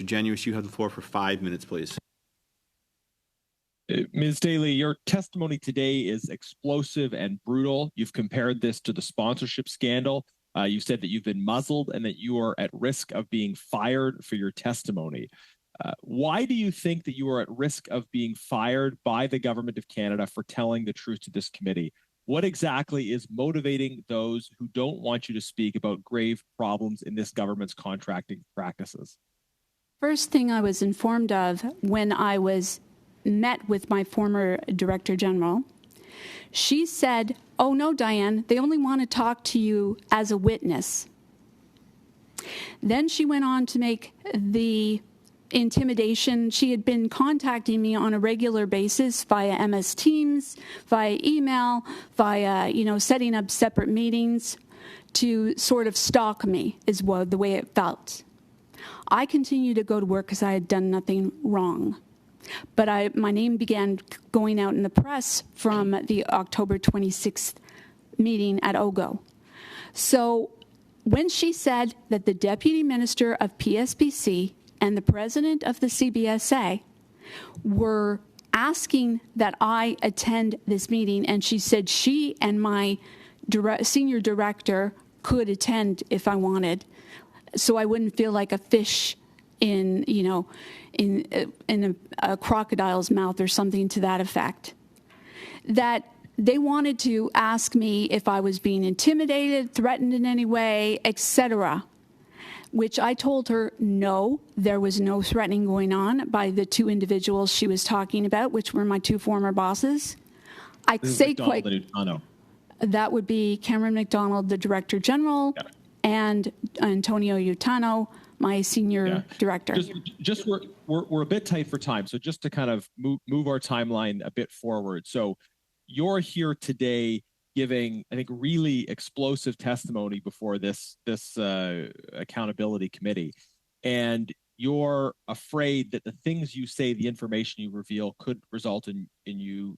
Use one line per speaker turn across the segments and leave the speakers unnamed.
Mr. Genuis, you have the floor for 5 minutes, please.
Ms. Daly, your testimony today is explosive and brutal. You've compared this to the sponsorship scandal. You said that you've been muzzled and that you are at risk of being fired for your testimony. Why do you think that you are at risk of being fired by the Government of Canada for telling the truth to this committee? What exactly is motivating those who don't want you to speak about grave problems in this government's contracting practices?
First thing I was informed of when I was met with my former Director General, she said, "Oh no, Diane, they only want to talk to you as a witness." Then she went on to make the intimidation. She had been contacting me on a regular basis via MS Teams, via email, via, setting up separate meetings to sort of stalk me is the way it felt. I continued to go to work because I had done nothing wrong. But my name began going out in the press from the October 26th meeting at OGO. So when she said that the Deputy Minister of PSPC and the President of the CBSA were asking that I attend this meeting, and she said she and my senior director could attend if I wanted, so I wouldn't feel like a fish in a crocodile's mouth or something to that effect. That they wanted to ask me if I was being intimidated, threatened in any way, etc., which I told her no, there was no threatening going on by the two individuals she was talking about, which were my two former bosses. I'd say quite. That would be Cameron McDonald, the Director General, and Antonio Utano, my senior director.
Just we're a bit tight for time, so just to kind of move our timeline a bit forward. So you're here today giving, I think, really explosive testimony before this accountability committee, and you're afraid that the things you say, the information you reveal, could result in you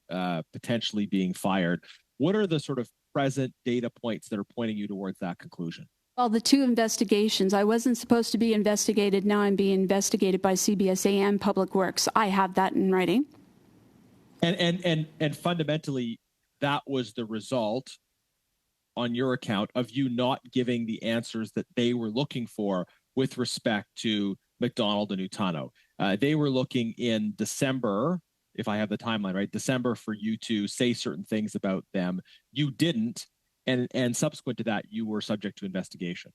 potentially being fired. What are the sort of present data points that are pointing you towards that conclusion?
Well, the two investigations. I wasn't supposed to be investigated. Now I'm being investigated by CBSA and Public Works. I have that in writing.
And fundamentally, that was the result, on your account, of you not giving the answers that they were looking for with respect to McDonald and Utano. They were looking in December, if I have the timeline right, December, for you to say certain things about them. You didn't, and subsequent to that, you were subject to investigation.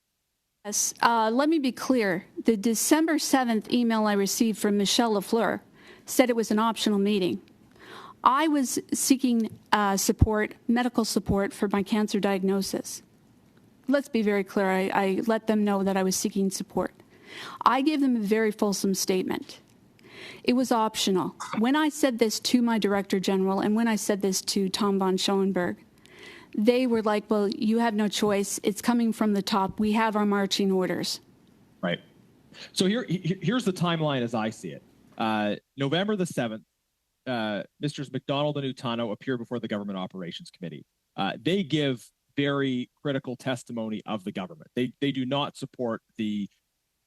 Yes. Let me be clear. The December 7th email I received from Michelle Lafleur said it was an optional meeting. I was seeking support, medical support for my cancer diagnosis. Let's be very clear. I let them know that I was seeking support. I gave them a very fulsome statement. It was optional. When I said this to my Director General and when I said this to Tom von Schoenberg, they were like, well, you have no choice. It's coming from the top. We have our marching orders.
Right. So here's the timeline as I see it. November the 7th, Mr. McDonald and Utano appear before the Government Operations Committee. They give very critical testimony of the government. They do not support the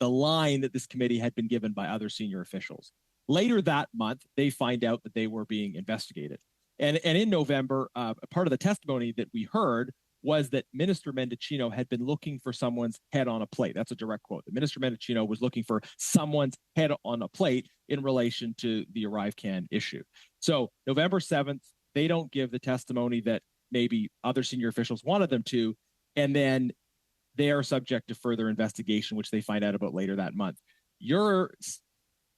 line that this committee had been given by other senior officials. Later that month, they find out that they were being investigated. And in November, part of the testimony that we heard was that Minister Mendicino had been looking for someone's head on a plate. That's a direct quote. The Minister Mendicino was looking for someone's head on a plate in relation to the ArriveCan issue. So November 7th, they don't give the testimony that maybe other senior officials wanted them to, and then they are subject to further investigation, which they find out about later that month. You're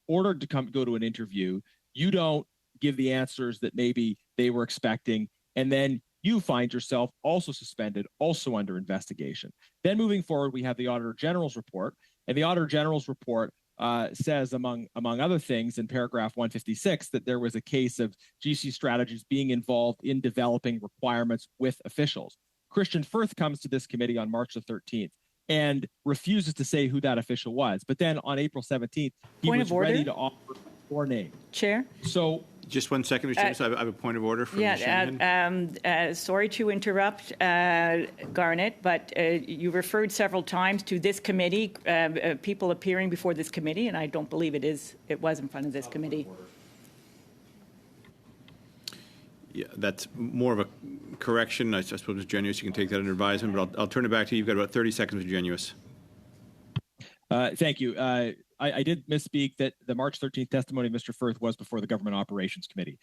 ordered to go to an interview. You don't give the answers that maybe they were expecting, and then you find yourself also suspended, also under investigation. Then moving forward, we have the Auditor General's report, and the Auditor General's report says, among other things, in paragraph 156, that there was a case of GC Strategies being involved in developing requirements with officials. Christian Firth comes to this committee on March the 13th and refuses to say who that official was. But then on April 17th, he was ready to offer your name.
Chair?
So
Just 1 second, Mr. Chairman. So I have a point of order from Ms. Shanahan.
Sorry to interrupt, Garnet, but you referred several times to this committee, people appearing before this committee, and I don't believe it was in front of this committee.
Yeah, that's more of a correction. I suppose, Ms. Genuous, you can take that under advisement, but I'll turn it back to you. You've got about 30 seconds, Mr. Genuous.
Thank you. I did misspeak that the March 13th testimony of Mr. Firth was before the Government Operations Committee.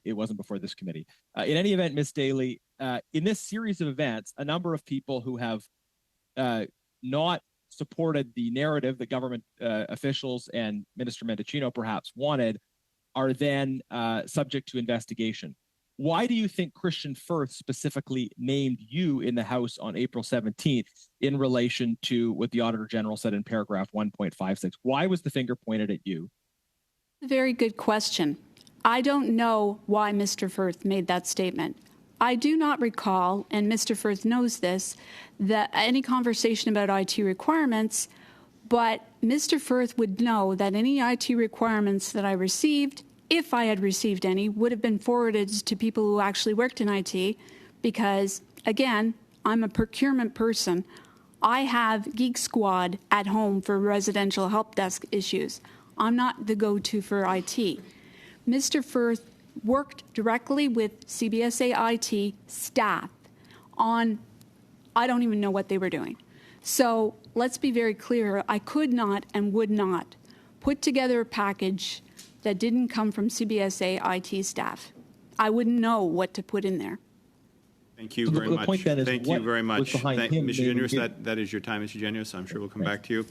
It wasn't before this committee. In any event, Ms. Daly, in this series of events, a number of people who have not supported the narrative that government officials and Minister Mendicino perhaps wanted are then subject to investigation. Why do you think Christian Firth specifically named you in the House on April 17th in relation to what the Auditor General said in paragraph 1.56? Why was the finger pointed at you?
Very good question. I don't know why Mr. Firth made that statement. I do not recall, and Mr. Firth knows this, that any conversation about IT requirements, but Mr. Firth would know that any IT requirements that I received, if I had received any, would have been forwarded to people who actually worked in IT because, again, I'm a procurement person. I have Geek Squad at home for residential help desk issues. I'm not the go-to for IT. Mr. Firth worked directly with CBSA IT staff on, I don't even know what they were doing. So let's be very clear. I could not and would not put together a package that didn't come from CBSA IT staff. I wouldn't know what to put in there.
Thank you
So
very
the
much.
point then is
Thank
what
you very
was
much.
behind him
Mr.
naming
Genuous,
you?
that is your time, Mr. Genuous. I'm sure we'll come back to you.